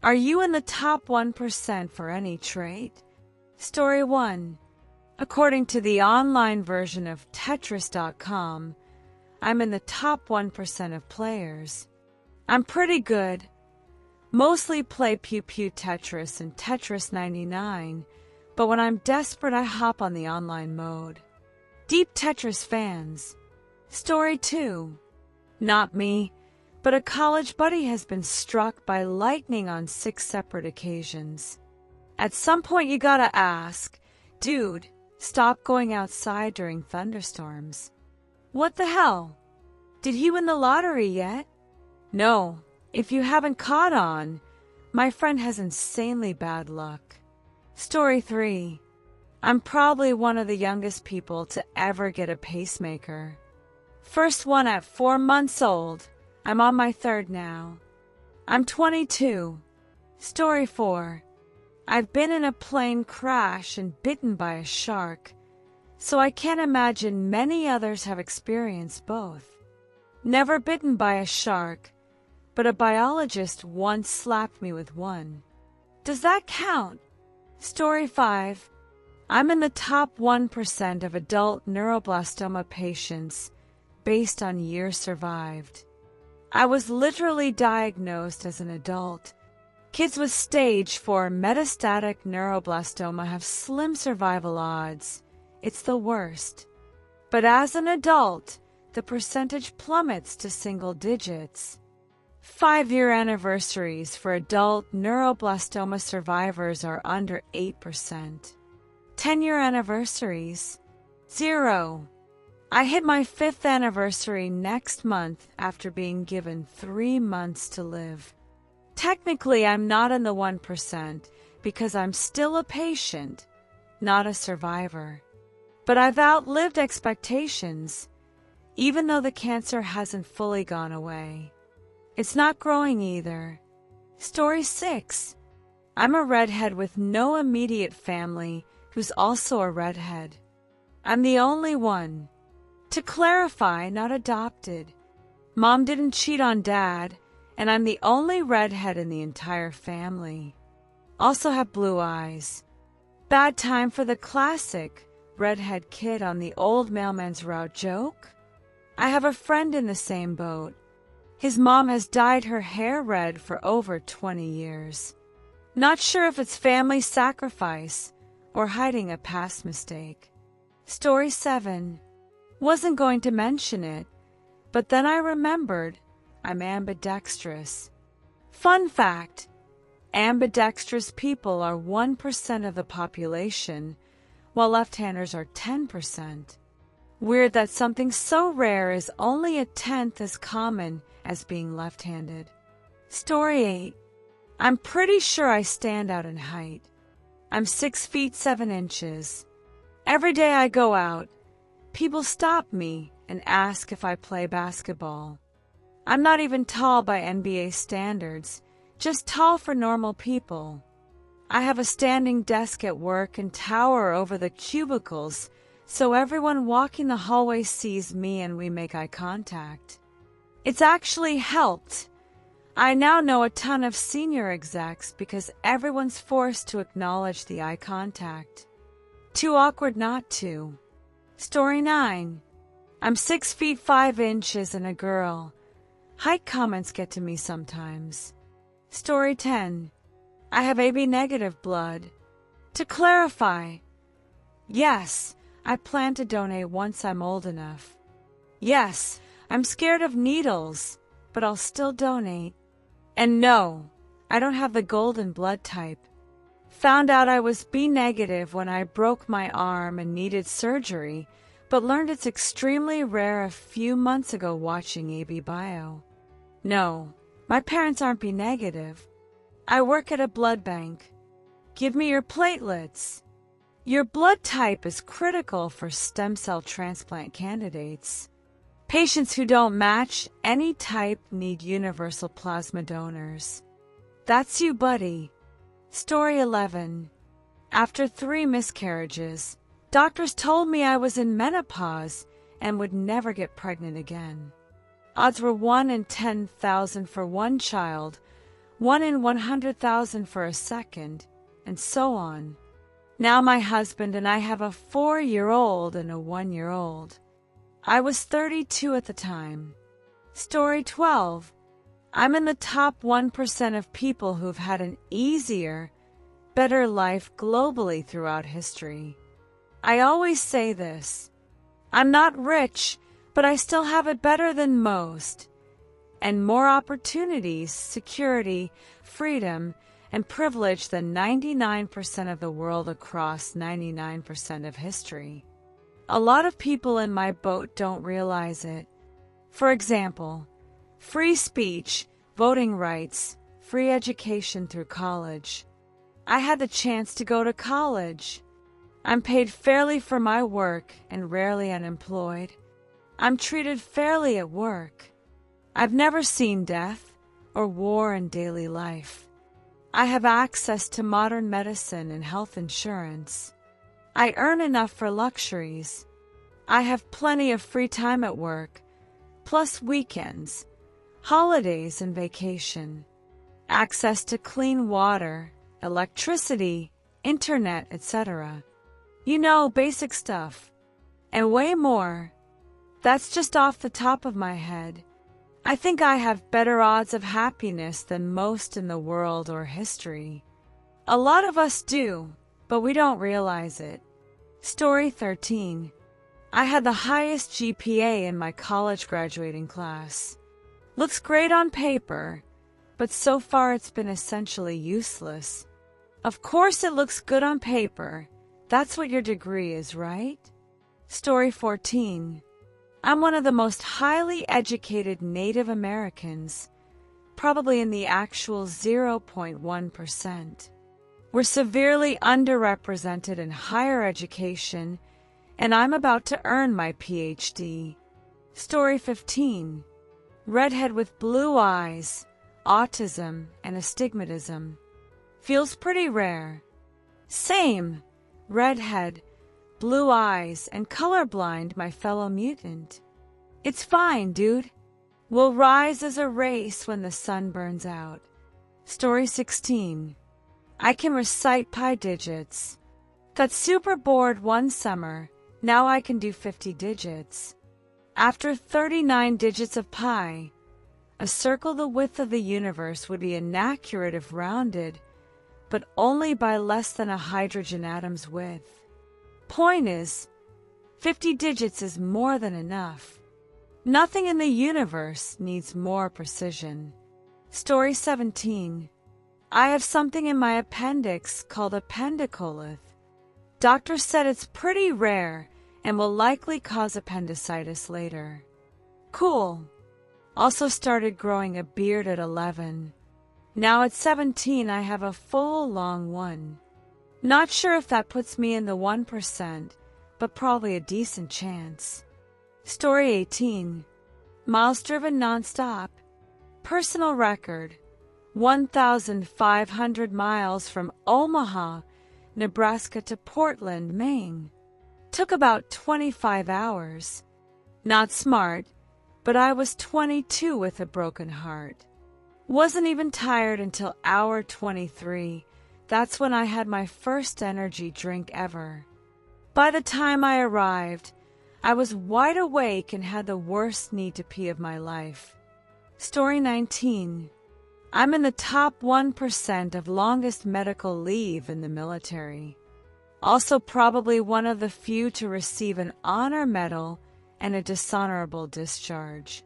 Are you in the top 1% for any trait? Story 1. According to the online version of Tetris.com, I'm in the top 1% of players. I'm pretty good. Mostly play Pew Pew Tetris and Tetris 99, but when I'm desperate I hop on the online mode. Deep Tetris fans. Story 2. Not me, but a college buddy has been struck by lightning on 6 separate occasions. At some point you gotta ask, dude, stop going outside during thunderstorms. What the hell? Did he win the lottery yet? No. If you haven't caught on, my friend has insanely bad luck. Story 3. I'm probably one of the youngest people to ever get a pacemaker. First one at 4 months old. I'm on my 3rd now. I'm 22. Story 4. I've been in a plane crash and bitten by a shark, so I can't imagine many others have experienced both. Never bitten by a shark, but a biologist once slapped me with one. Does that count? Story 5. I'm in the top 1% of adult neuroblastoma patients based on years survived. I was literally diagnosed as an adult. Kids with stage 4 metastatic neuroblastoma have slim survival odds. It's the worst. But as an adult, the percentage plummets to single digits. 5-year anniversaries for adult neuroblastoma survivors are under 8%. 10-year anniversaries, 0. I hit my 5th anniversary next month after being given 3 months to live. Technically, I'm not in the 1% because I'm still a patient, not a survivor. But I've outlived expectations, even though the cancer hasn't fully gone away. It's not growing either. Story 6. I'm a redhead with no immediate family who's also a redhead. I'm the only one. To clarify, not adopted. Mom didn't cheat on Dad, and I'm the only redhead in the entire family. Also have blue eyes. Bad time for the classic redhead kid on the old mailman's route joke? I have a friend in the same boat. His mom has dyed her hair red for over 20 years. Not sure if it's family sacrifice or hiding a past mistake. Story 7. Wasn't going to mention it, but then I remembered I'm ambidextrous. Fun fact, ambidextrous people are 1% of the population, while left-handers are 10%. Weird that something so rare is only 1/10 as common as being left-handed. Story 8. I'm pretty sure I stand out in height. I'm 6 feet 7 inches. Every day I go out, people stop me and ask if I play basketball. I'm not even tall by NBA standards, just tall for normal people. I have a standing desk at work and tower over the cubicles, so everyone walking the hallway sees me and we make eye contact. It's actually helped. I now know a ton of senior execs because everyone's forced to acknowledge the eye contact. Too awkward not to. Story 9. I'm 6 feet 5 inches and a girl. Height comments get to me sometimes. Story 10. I have AB negative blood. To clarify, yes, I plan to donate once I'm old enough. Yes, I'm scared of needles, but I'll still donate. And no, I don't have the golden blood type. Found out I was B negative when I broke my arm and needed surgery, but learned it's extremely rare a few months ago watching AB Bio. No, my parents aren't B negative. I work at a blood bank. Give me your platelets. Your blood type is critical for stem cell transplant candidates. Patients who don't match any type need universal plasma donors. That's you, buddy. Story 11. After 3 miscarriages, doctors told me I was in menopause and would never get pregnant again. Odds were 1 in 10,000 for one child, 1 in 100,000 for a second, and so on. Now my husband and I have a 4-year-old and a 1-year-old. I was 32 at the time. Story 12. I'm in the top 1% of people who've had an easier, better life globally throughout history. I always say this. I'm not rich, but I still have it better than most. And more opportunities, security, freedom, and privilege than 99% of the world across 99% of history. A lot of people in my boat don't realize it. For example, free speech, voting rights, free education through college. I had the chance to go to college. I'm paid fairly for my work and rarely unemployed. I'm treated fairly at work. I've never seen death or war in daily life. I have access to modern medicine and health insurance. I earn enough for luxuries. I have plenty of free time at work, plus weekends, holidays, and vacation. Access to clean water, electricity, internet, etc. You know, basic stuff. And way more. That's just off the top of my head. I think I have better odds of happiness than most in the world or history. A lot of us do, but we don't realize it. Story 13. I had the highest GPA in my college graduating class. Looks great on paper, but so far it's been essentially useless. Of course it looks good on paper. That's what your degree is, right? Story 14. I'm one of the most highly educated Native Americans, probably in the actual 0.1%. We're severely underrepresented in higher education, and I'm about to earn my PhD. Story 15. Redhead with blue eyes, autism, and astigmatism. Feels pretty rare. Same. Redhead, blue eyes, and colorblind, my fellow mutant. It's fine, dude. We'll rise as a race when the sun burns out. Story 16. I can recite pi digits. Got super bored one summer. Now I can do 50 digits. After 39 digits of pi, a circle the width of the universe would be inaccurate if rounded, but only by less than a hydrogen atom's width. Point is, 50 digits is more than enough. Nothing in the universe needs more precision. Story 17. I have something in my appendix called appendicolith. Doctor said it's pretty rare and will likely cause appendicitis later. Cool. Also started growing a beard at 11. Now at 17 I have a full long one. Not sure if that puts me in the 1%, but probably a decent chance. Story 18. Miles driven nonstop. Personal record. 1,500 miles from Omaha, Nebraska to Portland, Maine. Took about 25 hours. Not smart, but I was 22 with a broken heart. Wasn't even tired until hour 23. That's when I had my first energy drink ever. By the time I arrived, I was wide awake and had the worst need to pee of my life. Story 19. I'm in the top 1% of longest medical leave in the military. Also probably one of the few to receive an honor medal and a dishonorable discharge.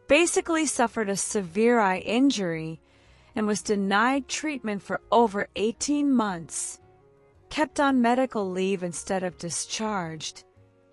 Basically suffered a severe eye injury and was denied treatment for over 18 months. Kept on medical leave instead of discharged,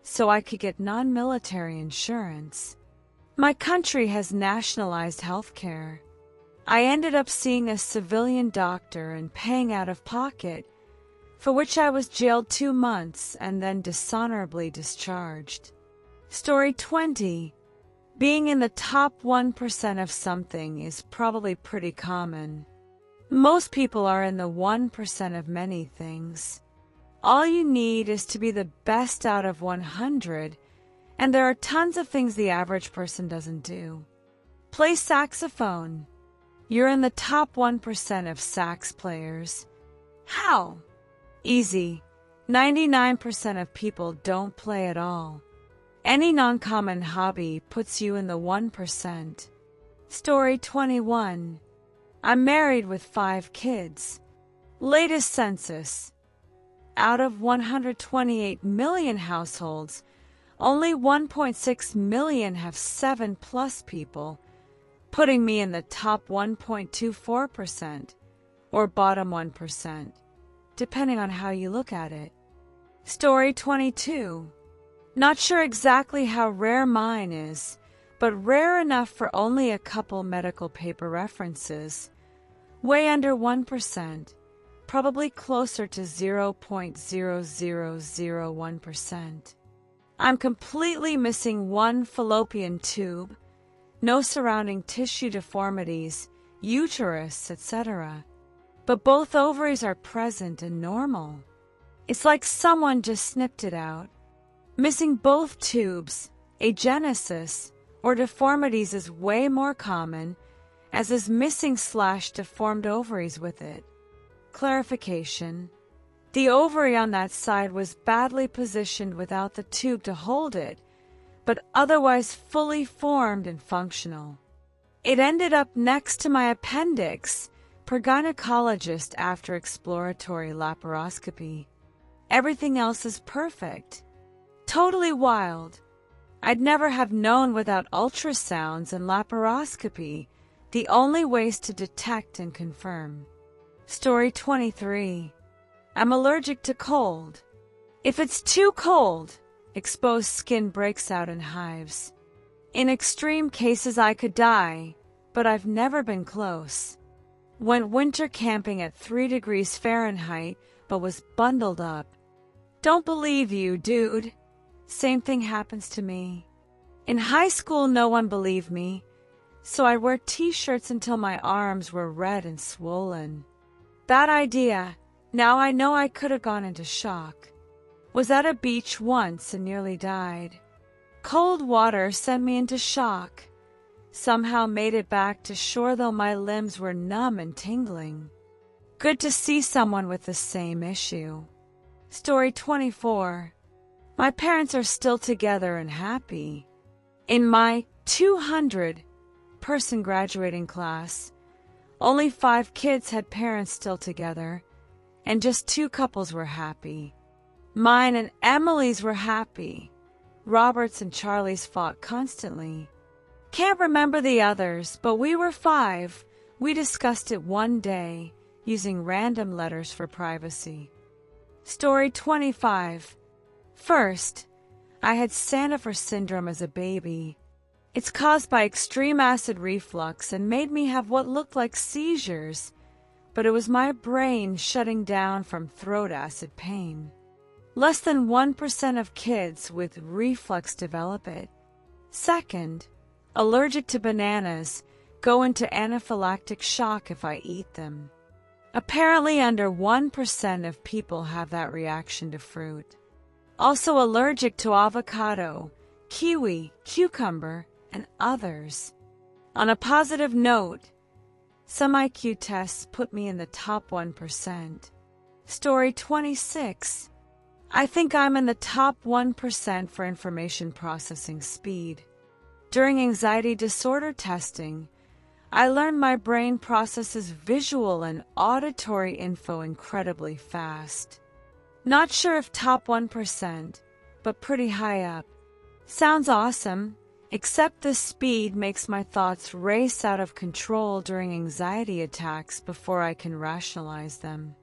so I could get non-military insurance. My country has nationalized health care. I ended up seeing a civilian doctor and paying out of pocket, for which I was jailed 2 months and then dishonorably discharged. Story 20. Being in the top 1% of something is probably pretty common. Most people are in the 1% of many things. All you need is to be the best out of 100, and there are tons of things the average person doesn't do. Play saxophone, You're in the top 1% of sax players. How? Easy. 99% of people don't play at all. Any non-common hobby puts you in the 1%. Story 21. I'm married with 5 kids. Latest census. Out of 128 million households, only 1.6 million have 7+ people, putting me in the top 1.24% or bottom 1%, depending on how you look at it. Story 22. Not sure exactly how rare mine is, but rare enough for only a couple medical paper references. Way under 1%, probably closer to 0.0001%. I'm completely missing one fallopian tube, no surrounding tissue deformities, uterus, etc. But both ovaries are present and normal. It's like someone just snipped it out. Missing both tubes, agenesis, or deformities is way more common, as is missing/deformed ovaries with it. Clarification. The ovary on that side was badly positioned without the tube to hold it, but otherwise fully formed and functional. It ended up next to my appendix per gynecologist after exploratory laparoscopy. Everything else is perfect. Totally wild. I'd never have known without ultrasounds and laparoscopy, the only ways to detect and confirm. Story 23. I'm allergic to cold. If it's too cold, exposed skin breaks out in hives. In extreme cases I could die, but I've never been close. Went winter camping at 3 degrees Fahrenheit, but was bundled up. Don't believe you, dude. Same thing happens to me. In high school, no one believed me, so I'd wear t-shirts until my arms were red and swollen. Bad idea. Now I know I could have gone into shock. Was at a beach once and nearly died. Cold water sent me into shock. Somehow made it back to shore though my limbs were numb and tingling. Good to see someone with the same issue. Story 24. My parents are still together and happy. In my 200-person graduating class, only 5 kids had parents still together, and just 2 couples were happy. Mine and Emily's were happy. Robert's and Charlie's fought constantly. Can't remember the others, but we were 5. We discussed it one day, using random letters for privacy. Story 25. First, I had Sandifer syndrome as a baby. It's caused by extreme acid reflux and made me have what looked like seizures, but it was my brain shutting down from throat acid pain. Less than 1% of kids with reflux develop it. Second, allergic to bananas, go into anaphylactic shock if I eat them. Apparently under 1% of people have that reaction to fruit. Also allergic to avocado, kiwi, cucumber, and others. On a positive note, some IQ tests put me in the top 1%. Story 26. I think I'm in the top 1% for information processing speed. During anxiety disorder testing, I learned my brain processes visual and auditory info incredibly fast. Not sure if top 1%, but pretty high up. Sounds awesome, except the speed makes my thoughts race out of control during anxiety attacks before I can rationalize them.